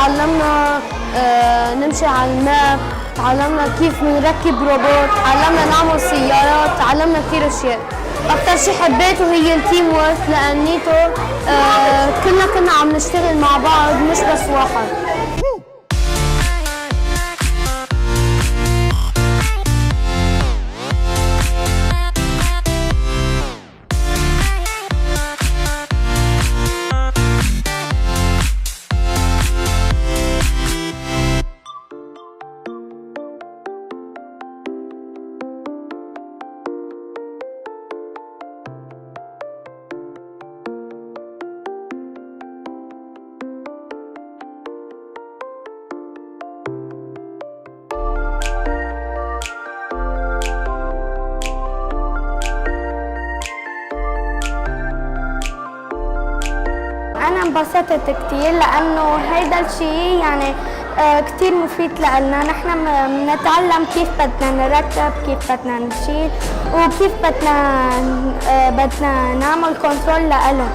تعلمنا نمشي على الماء، تعلمنا كيف نركب روبوت، تعلمنا نعمل سيارات، تعلمنا كثير اشياء. اكثر شيء حبيته هي التيم وورك لانيته كنا عم نشتغل مع بعض مش بس واحد. أنا انبسطت كتير لأنه هيدا الشيء يعني كتير مفيد لنا. نحن بنتعلم كيف بدنا نركب، كيف بدنا نشيل، وكيف بدنا نعمل كنترول لإله.